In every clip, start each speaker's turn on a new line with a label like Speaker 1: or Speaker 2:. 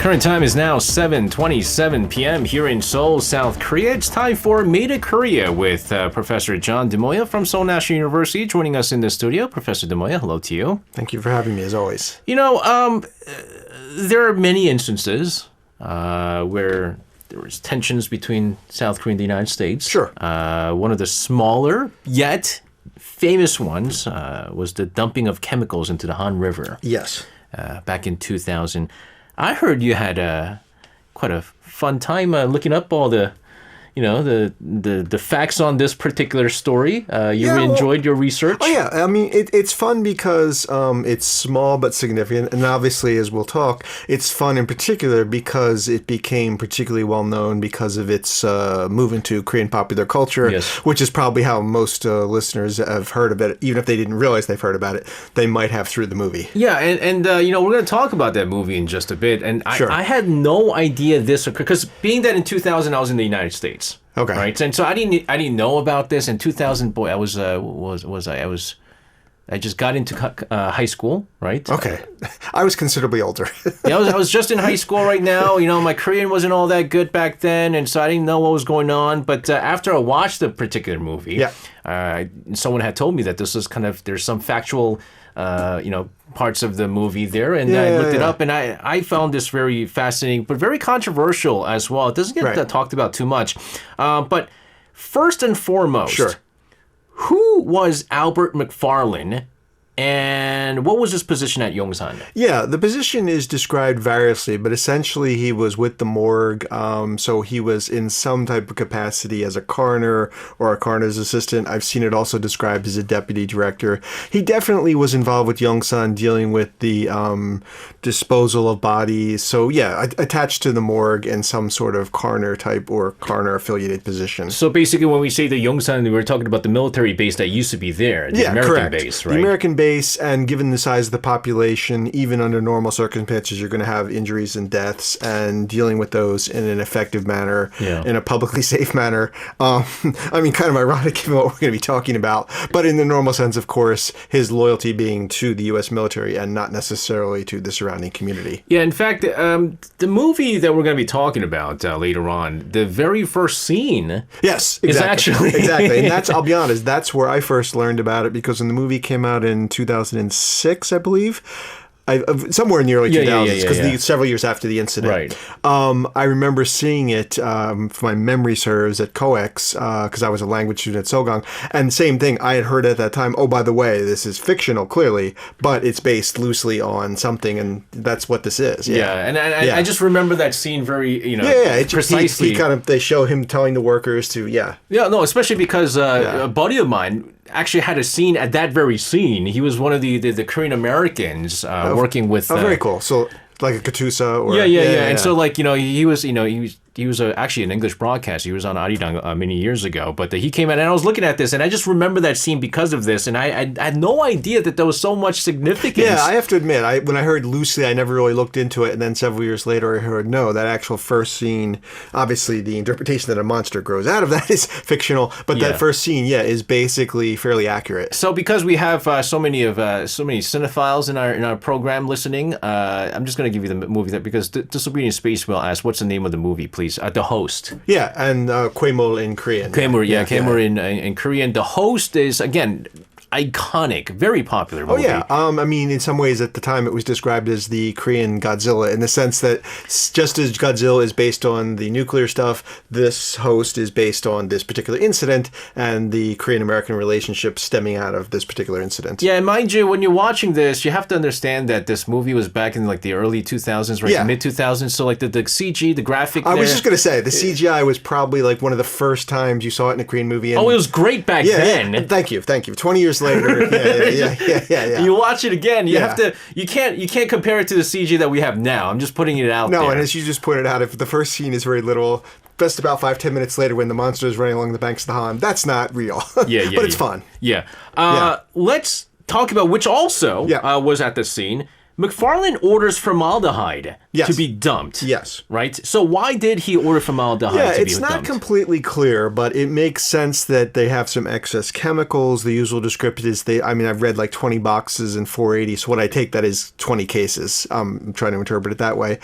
Speaker 1: Current time is now 7:27 p.m. here in Seoul, South Korea. It's time for Made in Korea with Professor John DeMoya from Seoul National University joining us in the studio. Professor DeMoya, hello to you.
Speaker 2: Thank you for having me, as always.
Speaker 1: You know, there are many instances where there was tensions between South Korea and the United States.
Speaker 2: Sure.
Speaker 1: One of the smaller yet famous ones was the dumping of chemicals into the Han River.
Speaker 2: Yes.
Speaker 1: Back in 2000. I heard you had quite a fun time looking up all the facts on this particular story. You enjoyed your research?
Speaker 2: Oh, yeah. I mean, it's fun because it's small but significant. And obviously, as we'll talk, it's fun in particular because it became particularly well known because of its move into Korean popular culture,
Speaker 1: yes.
Speaker 2: Which is probably how most listeners have heard of it. Even if they didn't realize they've heard about it, they might have through the movie.
Speaker 1: Yeah, and we're going to talk about that movie in just a bit. And
Speaker 2: Sure.
Speaker 1: I had no idea this occurred, because being that in 2000 I was in the United States.
Speaker 2: Okay.
Speaker 1: Right, and so I didn't know about this in 2000. Boy, I just got into high school, right?
Speaker 2: Okay, I was considerably older.
Speaker 1: Yeah, I was just in high school right now. You know, my Korean wasn't all that good back then, and so I didn't know what was going on. But after I watched the particular movie, someone had told me that this was there's some factual, parts of the movie there, and I looked it up, and I found this very fascinating, but very controversial as well. It doesn't get talked about too much. But first and foremost,
Speaker 2: sure.
Speaker 1: Who was Albert McFarland, and what was his position at Yongsan?
Speaker 2: Yeah, the position is described variously, but essentially he was with the morgue, so he was in some type of capacity as a coroner or a coroner's assistant. I've seen it also described as a deputy director. He definitely was involved with Yongsan dealing with the disposal of bodies. So yeah, attached to the morgue in some sort of coroner type or coroner affiliated position.
Speaker 1: So basically when we say the Yongsan, we're talking about the military base that used to be there, the American
Speaker 2: correct.
Speaker 1: base, right?
Speaker 2: The American base, and given the size of the population, even under normal circumstances, you're going to have injuries and deaths, and dealing with those in an effective manner, in a publicly safe manner. I mean, kind of ironic given what we're going to be talking about, but in the normal sense, of course, his loyalty being to the U.S. military and not necessarily to the surrounding community.
Speaker 1: Yeah, in fact, the movie that we're going to be talking about later on, the very first scene,
Speaker 2: yes, exactly,
Speaker 1: is actually
Speaker 2: exactly, and that's, I'll be honest, that's where I first learned about it, because when the movie came out in 2006, I believe. Somewhere in the early 2000s, because several years after the incident.
Speaker 1: Right.
Speaker 2: I remember seeing it, if my memory serves, at COEX, because I was a language student at Sogang. And same thing, I had heard at that time, oh, by the way, this is fictional, clearly, but it's based loosely on something, and that's what this is.
Speaker 1: Yeah, and I just remember that scene very, precisely.
Speaker 2: They show him telling the workers to, Yeah,
Speaker 1: no, especially because a buddy of mine actually had a scene at that very scene. He was one of the Korean Americans working with.
Speaker 2: very cool. So like a Katusa or
Speaker 1: and so he was actually an English broadcaster. He was on Arirang many years ago, but he came out, and I was looking at this, and I just remember that scene because of this, and I had no idea that there was so much significance.
Speaker 2: Yeah, I have to admit, when I heard loosely, I never really looked into it, and then several years later, I heard, no, that actual first scene, obviously the interpretation that a monster grows out of that is fictional, but that first scene, is basically fairly accurate.
Speaker 1: So because we have so many cinephiles in our program listening, I'm just going to give you the movie because Disobedient Space will ask, what's the name of the movie, please? The Host.
Speaker 2: Yeah, and Kwaemul in Korean.
Speaker 1: Kwaemul, Kwaemul in Korean. The Host is, again, iconic, very popular movie.
Speaker 2: Oh, yeah. I mean, in some ways, at the time, it was described as the Korean Godzilla, in the sense that just as Godzilla is based on the nuclear stuff, this Host is based on this particular incident and the Korean-American relationship stemming out of this particular incident.
Speaker 1: Yeah, and mind you, when you're watching this, you have to understand that this movie was back in the early 2000s, right? Mid-2000s, so the CG, the graphic
Speaker 2: I was just going to say, the CGI was probably one of the first times you saw it in a Korean movie. And,
Speaker 1: it was great back then.
Speaker 2: Yeah, thank you. 20 years later, yeah.
Speaker 1: You watch it again, you can't compare it to the CG that we have now. I'm just putting it out there.
Speaker 2: No, and as you just pointed out, if the first scene is very literal, just about 5-10 minutes later when the monster is running along the banks of the Han, that's not real. But it's fun.
Speaker 1: Yeah. Let's talk about which also was at the scene. McFarland orders formaldehyde to be dumped.
Speaker 2: Yes.
Speaker 1: Right? So why did he order formaldehyde to be dumped?
Speaker 2: Yeah, it's not completely clear, but it makes sense that they have some excess chemicals. The usual description is I've read like 20 boxes and 480, so what I take that is 20 cases. I'm trying to interpret it that way.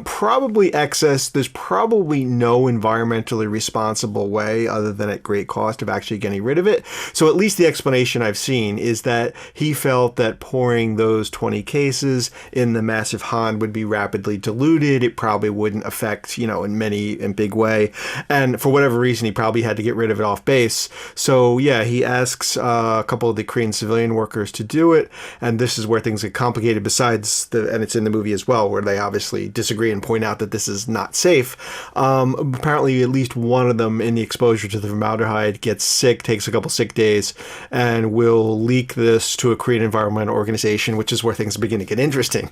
Speaker 2: Probably excess. There's probably no environmentally responsible way other than at great cost of actually getting rid of it. So at least the explanation I've seen is that he felt that pouring those 20 cases in the massive hond would be rapidly diluted. It probably wouldn't affect, in big way. And for whatever reason, he probably had to get rid of it off base. So yeah, he asks a couple of the Korean civilian workers to do it. And this is where things get complicated and it's in the movie as well, where they obviously disagree and point out that this is not safe. Apparently at least one of them in the exposure to the formaldehyde gets sick, takes a couple sick days, and will leak this to a Korean environmental organization, which is where things begin to get interesting.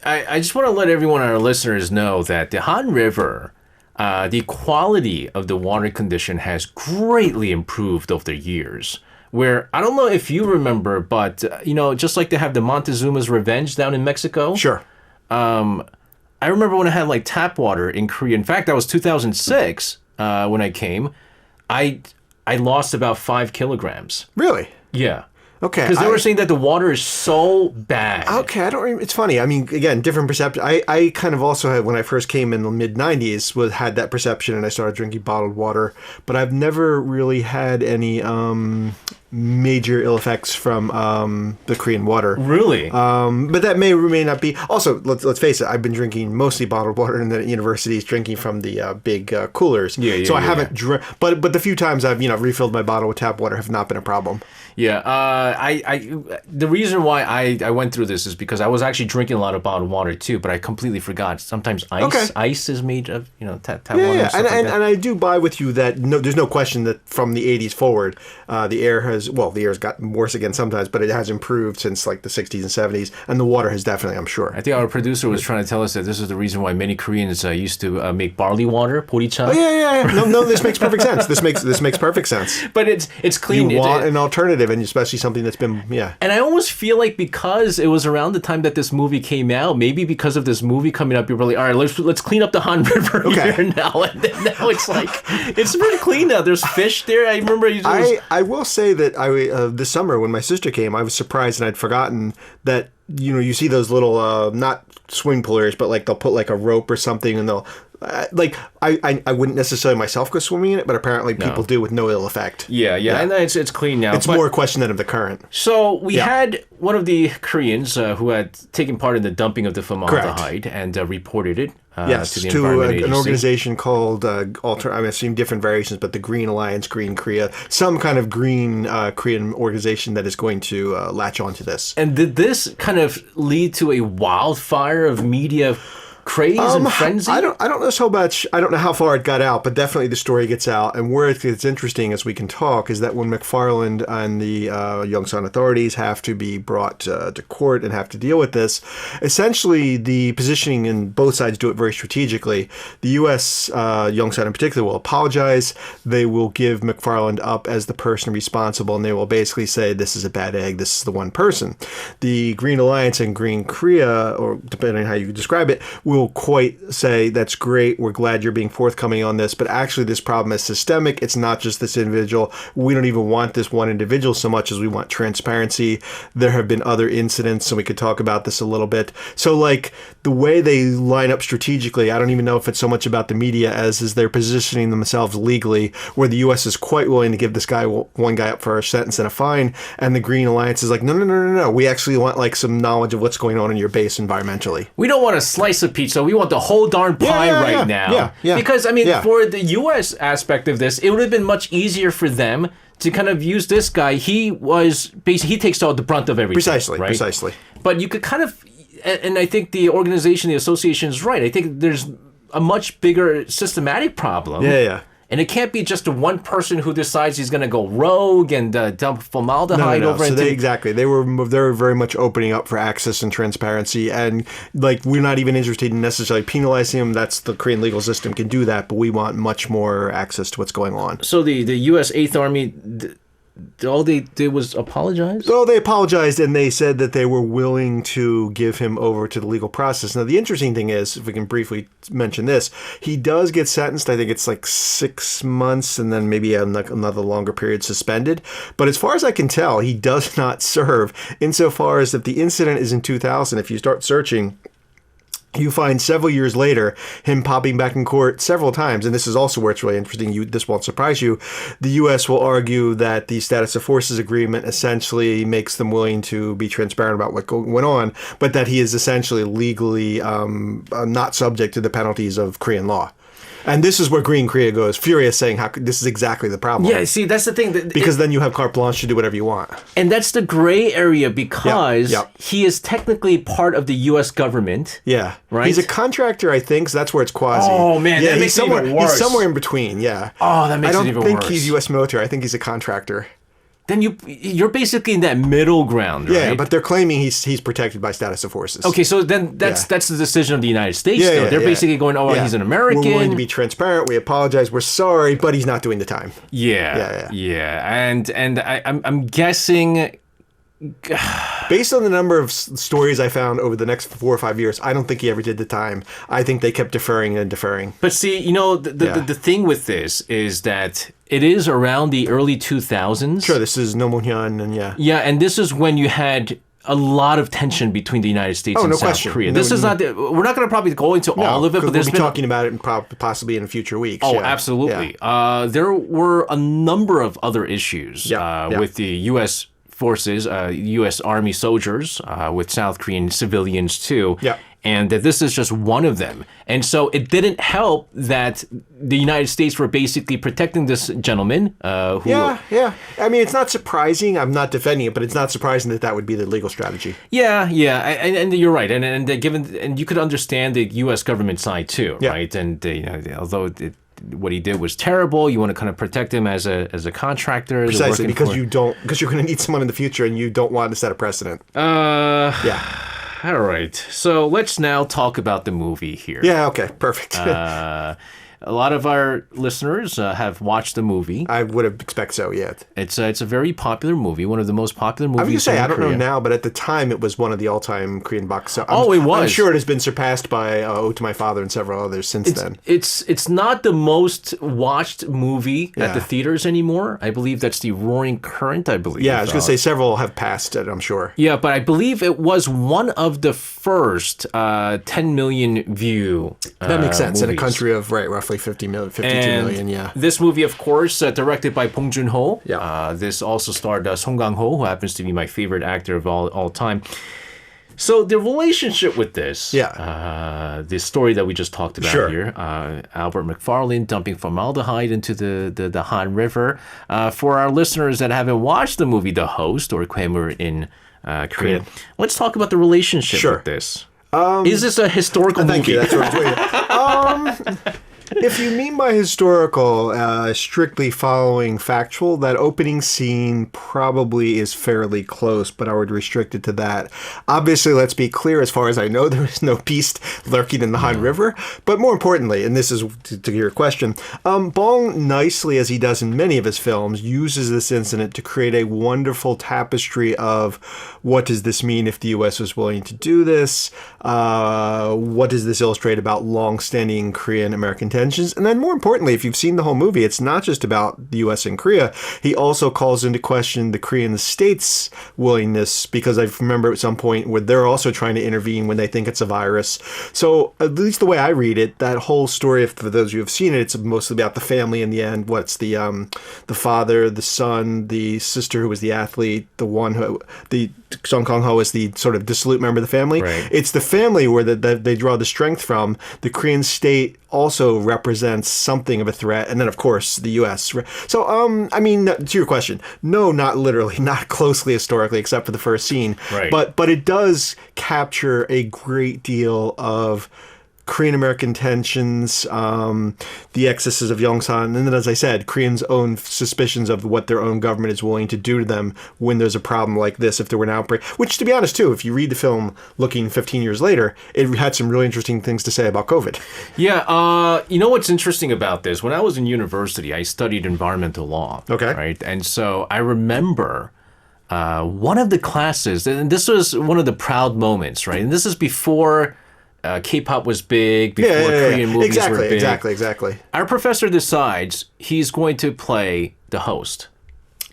Speaker 1: I just want to let everyone, our listeners, know that the Han River, the quality of the water condition has greatly improved over the years. Where, I don't know if you remember, but, just like they have the Montezuma's Revenge down in Mexico.
Speaker 2: Sure.
Speaker 1: I remember when I had like tap water in Korea. In fact, that was 2006 when I came. I lost about 5 kilograms.
Speaker 2: Really?
Speaker 1: Yeah.
Speaker 2: Okay.
Speaker 1: Because they were saying that the water is so bad.
Speaker 2: Okay, I don't remember. It's funny. I mean, again, different perception. I kind of also had, when I first came in the mid-90s, had that perception, and I started drinking bottled water. But I've never really had any major ill effects from the Korean water.
Speaker 1: Really?
Speaker 2: But that may or may not be. Also, let's face it, I've been drinking mostly bottled water in the universities, drinking from the big coolers. So I haven't but the few times I've refilled my bottle with tap water have not been a problem.
Speaker 1: Yeah, the reason why I went through this is because I was actually drinking a lot of bottled water too, but I completely forgot. Sometimes ice is made of tap water.
Speaker 2: Yeah, and I do buy with you that there's no question that from the 80s forward, the air's gotten worse again sometimes, but it has improved since like the 60s and 70s, and the water has definitely, I'm sure.
Speaker 1: I think our producer was trying to tell us that this is the reason why many Koreans used to make barley water, porichan.
Speaker 2: Oh yeah. No, this makes perfect sense. This makes perfect sense.
Speaker 1: But it's clean.
Speaker 2: You want an alternative, and especially something that's been
Speaker 1: And I almost feel like because it was around the time that this movie came out, maybe because of this movie coming up, you're really all right. Let's clean up the Han River here now, and then now it's like it's pretty clean now. There's fish there. I remember.
Speaker 2: I will say that this summer when my sister came, I was surprised and I'd forgotten that you see those little not swing pullers, but like they'll put like a rope or something, and they'll. I wouldn't necessarily myself go swimming in it, but apparently people do with no ill effect.
Speaker 1: Yeah, and it's clean now.
Speaker 2: It's more a question than of the current.
Speaker 1: So we had one of the Koreans who had taken part in the dumping of the formaldehyde and reported it to the Environment Agency.
Speaker 2: An organization called, I'm assuming different variations, but the Green Alliance, Green Korea, some kind of green Korean organization that is going to latch onto this.
Speaker 1: And did this kind of lead to a wildfire of media craze and frenzy?
Speaker 2: I don't know so much. I don't know how far it got out, but definitely the story gets out. And where it gets interesting, as we can talk, is that when McFarland and the Yongsan authorities have to be brought to court and have to deal with this, essentially the positioning, and both sides do it very strategically. The U.S., Yongsan in particular, will apologize. They will give McFarland up as the person responsible, and they will basically say, this is a bad egg, this is the one person. The Green Alliance and Green Korea, or depending on how you describe it, will quite say, that's great, we're glad you're being forthcoming on this, but actually this problem is systemic. It's not just this individual. We don't even want this one individual so much as we want transparency. There have been other incidents, and we could talk about this a little bit. So like the way they line up strategically, I don't even know if it's so much about the media as is they're positioning themselves legally, where the U.S. is quite willing to give this guy one guy up for a sentence and a fine, and the Green Alliance is like, no. We actually want like some knowledge of what's going on in your base environmentally.
Speaker 1: We don't want a slice of pizza. We want the whole darn pie now. Yeah. Because, for the U.S. aspect of this, it would have been much easier for them to kind of use this guy. He takes all the brunt of everything.
Speaker 2: Precisely.
Speaker 1: But you could kind of, and I think the organization, the association is right. I think there's a much bigger systematic problem.
Speaker 2: Yeah.
Speaker 1: And it can't be just the one person who decides he's going to go rogue and dump formaldehyde over into...
Speaker 2: Exactly. They were very much opening up for access and transparency. And like, we're not even interested in necessarily penalizing them. That's the Korean legal system can do that. But we want much more access to what's going on.
Speaker 1: So the U.S. 8th Army... all they did was apologize?
Speaker 2: Well, they apologized, and they said that they were willing to give him over to the legal process. Now, the interesting thing is, if we can briefly mention this, he does get sentenced. I think it's like 6 months and then maybe another longer period suspended. But as far as I can tell, he does not serve, insofar as if the incident is in 2000, if you start searching, you find several years later him popping back in court several times. And this is also where it's really interesting. This won't surprise you. The U.S. will argue that the status of forces agreement essentially makes them willing to be transparent about what went on, but that he is essentially legally not subject to the penalties of Korean law. And this is where Green Korea goes furious, saying, this is exactly the problem.
Speaker 1: Yeah, see, that's the thing.
Speaker 2: Because then you have carte blanche to do whatever you want.
Speaker 1: And that's the gray area because he is technically part of the U.S. government.
Speaker 2: Yeah.
Speaker 1: Right?
Speaker 2: He's a contractor, I think, so that's where it's quasi.
Speaker 1: Oh, man, that makes it even worse.
Speaker 2: He's somewhere in between, yeah.
Speaker 1: Oh, that makes it even worse.
Speaker 2: I don't think he's U.S. military. I think he's a contractor.
Speaker 1: Then you're basically in that middle ground, right?
Speaker 2: Yeah, but they're claiming he's protected by status of forces.
Speaker 1: Okay, so then that's the decision of the United States, though. They're basically going, he's an American.
Speaker 2: We're willing to be transparent. We apologize. We're sorry, but he's not doing the time.
Speaker 1: Yeah. And I'm guessing,
Speaker 2: based on the number of stories I found over the next 4 or 5 years, I don't think he ever did the time. I think they kept deferring and deferring.
Speaker 1: But see, the thing with this is that it is around the early 2000s.
Speaker 2: Sure, this is Nomonhyun and
Speaker 1: Yeah, and this is when you had a lot of tension between the United States and South Korea. This is not. We're not going to probably go into all of it, but
Speaker 2: we'll be talking about it possibly in future weeks.
Speaker 1: Oh, absolutely. Yeah. There were a number of other issues with the U.S. forces, U.S. Army soldiers, with South Korean civilians too.
Speaker 2: Yeah.
Speaker 1: And that this is just one of them. And so it didn't help that the United States were basically protecting this gentleman. Who,
Speaker 2: yeah. I mean, it's not surprising. I'm not defending it, but it's not surprising that would be the legal strategy.
Speaker 1: Yeah. And you're right. And you could understand the U.S. government side too, right? And although what he did was terrible, you want to kind of protect him as a contractor.
Speaker 2: Precisely, because you're going to need someone in the future, and you don't want to set a precedent.
Speaker 1: All right, so let's now talk about the movie here.
Speaker 2: Yeah, okay, perfect.
Speaker 1: A lot of our listeners have watched the movie.
Speaker 2: I would have expected so, yeah.
Speaker 1: It's a very popular movie, one of the most popular movies in Korea.
Speaker 2: I was going to say, I don't know now, but at the time it was one of the all-time Korean box. So
Speaker 1: it was.
Speaker 2: I'm sure it has been surpassed by Ode to My Father and several others since then.
Speaker 1: It's not the most watched movie at the theaters anymore. I believe that's the Roaring Current, I believe.
Speaker 2: Yeah, I was going to say several have passed it, I'm sure.
Speaker 1: Yeah, but I believe it was one of the first 10 million view
Speaker 2: That makes sense.
Speaker 1: movies.
Speaker 2: In a country of, roughly 52 million, yeah.
Speaker 1: This movie, of course, directed by Bong Joon-ho.
Speaker 2: Yeah.
Speaker 1: This also starred Song Kang-ho, who happens to be my favorite actor of all time. So the relationship with this, this story that we just talked about here, Albert McFarland dumping formaldehyde into the Han River. For our listeners that haven't watched the movie The Host, or Kwaemur in Korean, let's talk about the relationship with this. Is this a historical movie?
Speaker 2: Thank you. That's what I was waiting. If you mean by historical, strictly following factual, that opening scene probably is fairly close, but I would restrict it to that. Obviously, let's be clear, as far as I know, there is no beast lurking in the Han River. But more importantly, and this is to your question, Bong, nicely as he does in many of his films, uses this incident to create a wonderful tapestry of what does this mean if the U.S. was willing to do this? What does this illustrate about long-standing Korean-American tensions? And then more importantly, if you've seen the whole movie, it's not just about the U.S. and Korea. He also calls into question the Korean state's willingness, because I remember at some point where they're also trying to intervene when they think it's a virus. So at least the way I read it, that whole story, for those of you who have seen it, it's mostly about the family in the end. What's the father, the son, the sister who was the athlete, the Song Kang-ho is the sort of dissolute member of the family.
Speaker 1: Right.
Speaker 2: It's the family where they draw the strength from. The Korean state also represents something of a threat, and then of course the U.S. So, I mean, to your question, no, not literally, not closely historically, except for the first scene.
Speaker 1: Right.
Speaker 2: But it does capture a great deal of Korean-American tensions, the excesses of Yongsan, and then, as I said, Koreans' own suspicions of what their own government is willing to do to them when there's a problem like this, if there were an outbreak. Which, to be honest, too, if you read the film looking 15 years later, it had some really interesting things to say about COVID.
Speaker 1: Yeah, you know what's interesting about this? When I was in university, I studied environmental law.
Speaker 2: Okay.
Speaker 1: Right? And so I remember one of the classes, and this was one of the proud moments, right? And this is before... K-pop was big, before Korean movies were big.
Speaker 2: Exactly.
Speaker 1: Our professor decides he's going to play the host.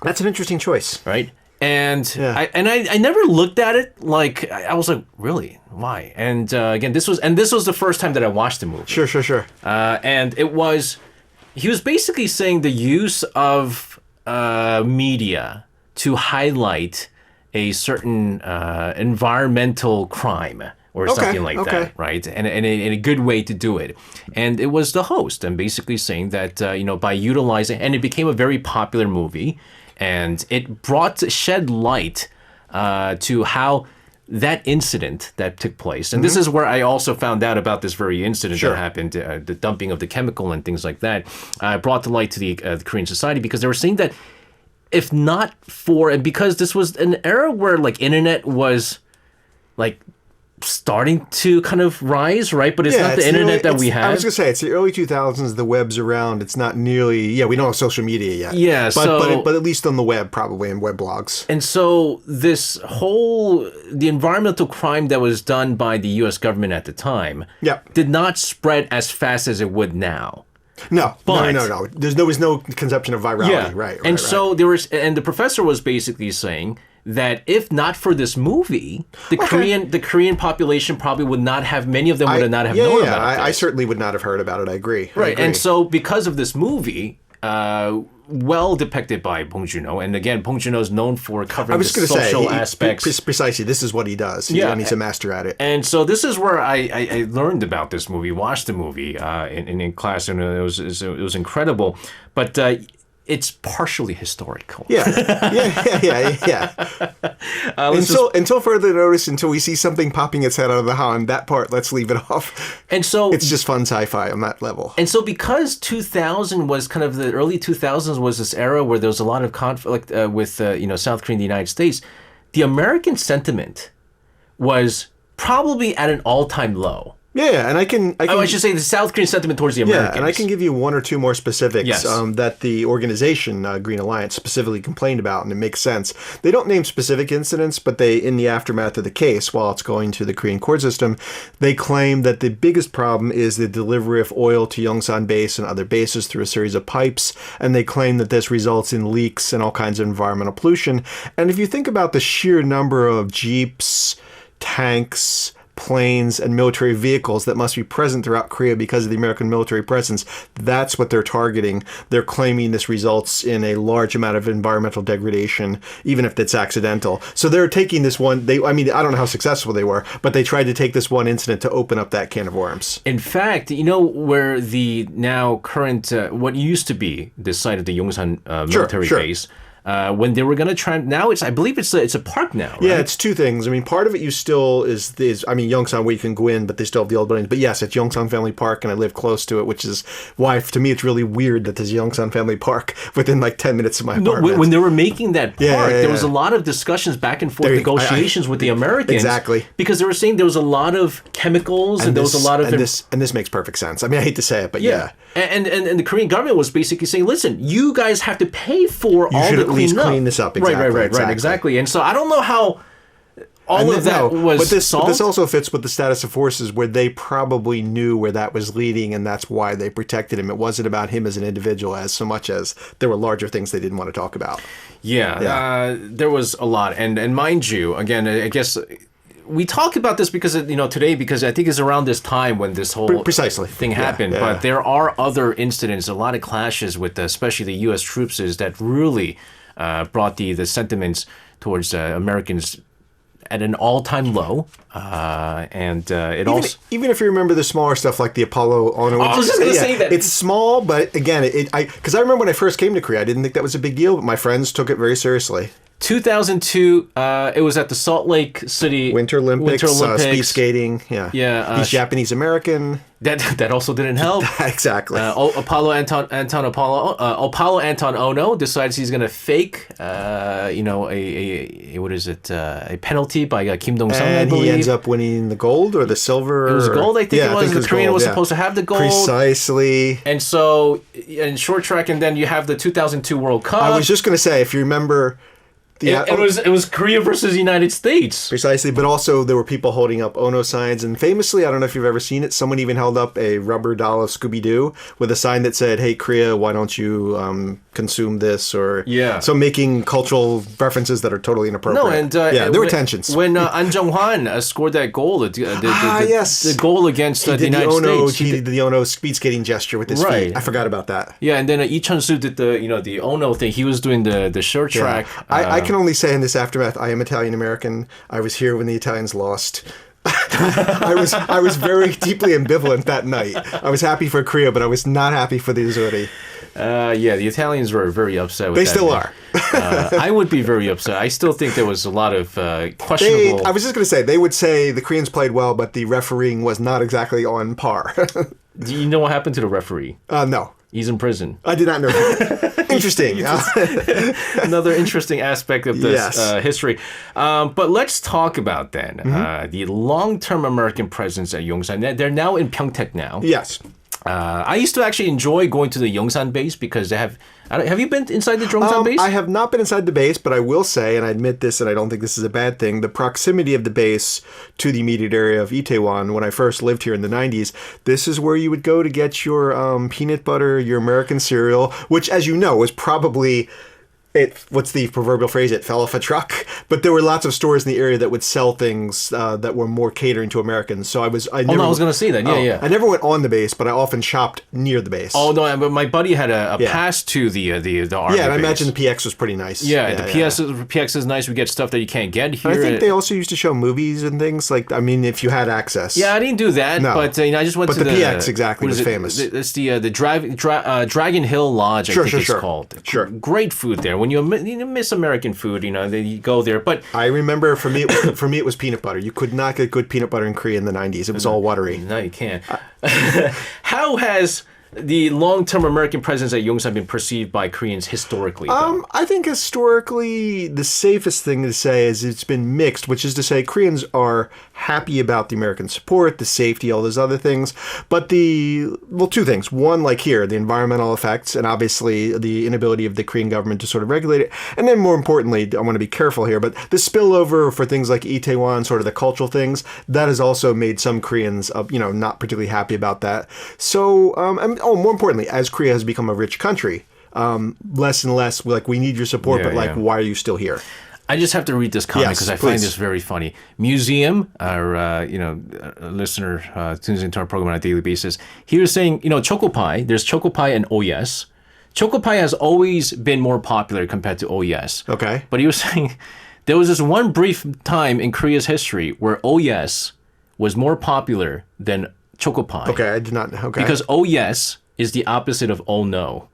Speaker 2: That's an interesting choice.
Speaker 1: Right? And I never looked at it like, I was like, really? Why? And again, this was the first time that I watched the movie.
Speaker 2: Sure.
Speaker 1: And he was basically saying the use of media to highlight a certain environmental crime. Or something like that, right? And a good way to do it. And it was the host, and basically saying that, by utilizing, and it became a very popular movie, and it shed light to how that incident that took place, and this is where I also found out about this very incident that happened, the dumping of the chemical and things like that, brought to light to the Korean society, because they were saying that if not for, and because this was an era where like internet was like starting to kind of rise, right? But it's not the internet that we had.
Speaker 2: I was going to say, it's the early 2000s, the web's around. It's not nearly, we don't have social media yet.
Speaker 1: Yeah,
Speaker 2: but at least on the web, probably, and web blogs.
Speaker 1: And so the environmental crime that was done by the U.S. government at the time did not spread as fast as it would now.
Speaker 2: No. There was no conception of virality, right?
Speaker 1: And so there was, and the professor was basically saying that if not for this movie, the Korean population probably would not have, many of them would not have known about it.
Speaker 2: I certainly would not have heard about it. I agree.
Speaker 1: Right, and so because of this movie, well depicted by Bong Joon-ho, and again, Bong Joon-ho is known for covering the social aspects.
Speaker 2: Precisely, this is what he does. And he's a master at it.
Speaker 1: And so this is where I learned about this movie, watched the movie in class, and it was incredible. But it's partially historical.
Speaker 2: Yeah. Until further notice, until we see something popping its head out of the Han, that part, let's leave it off.
Speaker 1: And so
Speaker 2: it's just fun sci-fi on that level.
Speaker 1: And so because 2000 was kind of the early 2000s was this era where there was a lot of conflict with South Korea and the United States, the American sentiment was probably at an all-time low.
Speaker 2: Yeah, and I
Speaker 1: should say the South Korean sentiment towards the Americans.
Speaker 2: Yeah, and I can give you one or two more specifics that the organization, Green Alliance, specifically complained about, and it makes sense. They don't name specific incidents, but they, in the aftermath of the case, while it's going to the Korean court system, they claim that the biggest problem is the delivery of oil to Yongsan base and other bases through a series of pipes, and they claim that this results in leaks and all kinds of environmental pollution. And if you think about the sheer number of jeeps, tanks, planes, and military vehicles that must be present throughout Korea because of the American military presence, that's what they're targeting. They're claiming this results in a large amount of environmental degradation, even if it's accidental. So they're taking this one, I don't know how successful they were, but they tried to take this one incident to open up that can of worms.
Speaker 1: In fact, where the now current, what used to be the site of the Yongsan military base, when they were going to try, now I believe it's a park now, right?
Speaker 2: Yeah, it's two things. Part of it Yongsan where you can go in, but they still have the old buildings. But yes, it's Yongsan Family Park, and I live close to it, which is why, to me, it's really weird that there's Yongsan Family Park within like 10 minutes of my apartment.
Speaker 1: When they were making that park, there was a lot of discussions back and forth, negotiations with the Americans.
Speaker 2: Exactly.
Speaker 1: Because they were saying there was a lot of chemicals, and there was a lot of...
Speaker 2: And this makes perfect sense. I hate to say it, but yeah.
Speaker 1: And the Korean government was basically saying, listen, you guys have to pay for all the
Speaker 2: clean this up.
Speaker 1: Exactly. And so I don't know how all of that was solved.
Speaker 2: But this also fits with the status of forces, where they probably knew where that was leading, and that's why they protected him. It wasn't about him as an individual as so much as there were larger things they didn't want to talk about.
Speaker 1: There was a lot. And mind you, again, I guess... We talk about this because today, because I think it's around this time when this whole thing happened. But there are other incidents, a lot of clashes with especially the U.S. troops that really brought the sentiments towards Americans at an all-time low.
Speaker 2: Even if you remember the smaller stuff like the Apollo honor.
Speaker 1: I was just going to say that.
Speaker 2: It's small, but again, because I remember when I first came to Korea, I didn't think that was a big deal, but my friends took it very seriously.
Speaker 1: 2002, it was at the Salt Lake City
Speaker 2: Winter Olympics. Speed skating. Yeah.
Speaker 1: Yeah.
Speaker 2: He's Japanese American.
Speaker 1: That also didn't help.
Speaker 2: Exactly.
Speaker 1: Apollo Anton Ono decides he's gonna fake, a penalty by Kim Dong-sung, I believe.
Speaker 2: And he ends up winning the gold or the silver.
Speaker 1: It was gold, I think it was. The Korean was supposed to have the gold.
Speaker 2: Precisely.
Speaker 1: And so, in short track, and then you have the 2002 World Cup.
Speaker 2: I was just gonna say, if you remember.
Speaker 1: It was Korea versus the United States.
Speaker 2: Precisely, but also there were people holding up Ono signs, and famously, I don't know if you've ever seen it, someone even held up a rubber doll of Scooby-Doo with a sign that said, "Hey Korea, why don't you consume this?" Or so making cultural references that are totally inappropriate.
Speaker 1: No, and
Speaker 2: there were tensions.
Speaker 1: When An Jung-hwan scored that goal, the goal against the United States,
Speaker 2: he did the Ono speed skating gesture with his feet. I forgot about that.
Speaker 1: Yeah, and then Lee Chun-soo did the Ono thing. He was doing the short track.
Speaker 2: I can only say in this aftermath, I am Italian American. I was here when the Italians lost. I was very deeply ambivalent that night. I was happy for Korea, but I was not happy for the Azzurri.
Speaker 1: The Italians were very upset with
Speaker 2: that.
Speaker 1: They
Speaker 2: still are.
Speaker 1: I would be very upset. I still think there was a lot of questionable...
Speaker 2: I was just going to say, they would say the Koreans played well, but the refereeing was not exactly on par.
Speaker 1: Do you know what happened to the referee?
Speaker 2: No.
Speaker 1: He's in prison.
Speaker 2: I did not know that. Interesting.
Speaker 1: Another interesting aspect of this history. But let's talk about then the long-term American presence at Yongsan. They're now in Pyeongtaek now.
Speaker 2: Yes.
Speaker 1: I used to actually enjoy going to the Yongsan base because they have... Have you been inside the Yongsan base?
Speaker 2: I have not been inside the base, but I will say, and I admit this, and I don't think this is a bad thing, the proximity of the base to the immediate area of Itaewon, when I first lived here in the 90s, this is where you would go to get your peanut butter, your American cereal, which, as you know, was probably... what's the proverbial phrase? It fell off a truck. But there were lots of stores in the area that would sell things that were more catering to Americans. So I was going
Speaker 1: to say that. Yeah.
Speaker 2: I never went on the base, but I often shopped near the base.
Speaker 1: Oh no, but my buddy had a pass to the Army
Speaker 2: and I imagine the PX was pretty nice.
Speaker 1: PX is nice. We get stuff that you can't get here.
Speaker 2: I think they also used to show movies and things if you had access.
Speaker 1: Yeah, I didn't do that. No. But I just went to
Speaker 2: the PX exactly was famous.
Speaker 1: It's the Dragon Hill Lodge. I think it's called.
Speaker 2: Sure.
Speaker 1: Great food there. When you miss American food, you go there. But
Speaker 2: I remember for me it was peanut butter. You could not get good peanut butter in Korea in the 90s. It was all watery.
Speaker 1: No, you can't. How has the long-term American presence at Yongsan been perceived by Koreans historically?
Speaker 2: I think historically the safest thing to say is it's been mixed, which is to say Koreans are happy about the American support, the safety, all those other things. But two things. One, like here, the environmental effects and obviously the inability of the Korean government to sort of regulate it. And then more importantly, I want to be careful here, but the spillover for things like Itaewon, sort of the cultural things, that has also made some Koreans, not particularly happy about that. So, more importantly, as Korea has become a rich country, less and less we need your support, why are you still here?
Speaker 1: I just have to read this comment because I find this very funny. Museum, our listener tunes into our program on a daily basis. He was saying, choco pie. There's choco pie and OES. Choco pie has always been more popular compared to OES.
Speaker 2: Okay.
Speaker 1: But he was saying there was this one brief time in Korea's history where OES was more popular than choco pie.
Speaker 2: Okay, I did not know. Okay.
Speaker 1: Because OES is the opposite of oh no.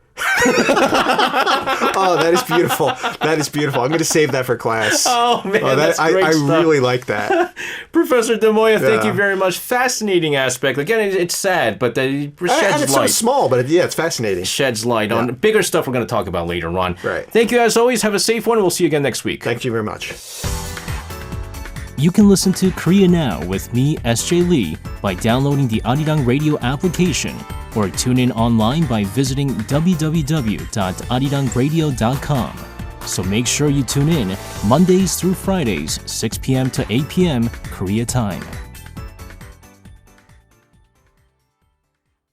Speaker 2: Oh, that is beautiful. That is beautiful. I'm going to save that for class.
Speaker 1: Oh, man, that's great
Speaker 2: I
Speaker 1: stuff.
Speaker 2: really like that.
Speaker 1: Professor Demoya, thank you very much. Fascinating aspect. Again, it's sad, but it sheds light.
Speaker 2: And it's so small, but it's fascinating.
Speaker 1: Sheds light on bigger stuff we're going to talk about later on.
Speaker 2: Right.
Speaker 1: Thank you, as always. Have a safe one. We'll see you again next week.
Speaker 2: Thank you very much.
Speaker 3: You can listen to Korea Now with me, SJ Lee, by downloading the Arirang Radio application or tune in online by visiting www.arirangradio.com. So make sure you tune in Mondays through Fridays, 6 p.m. to 8 p.m. Korea time.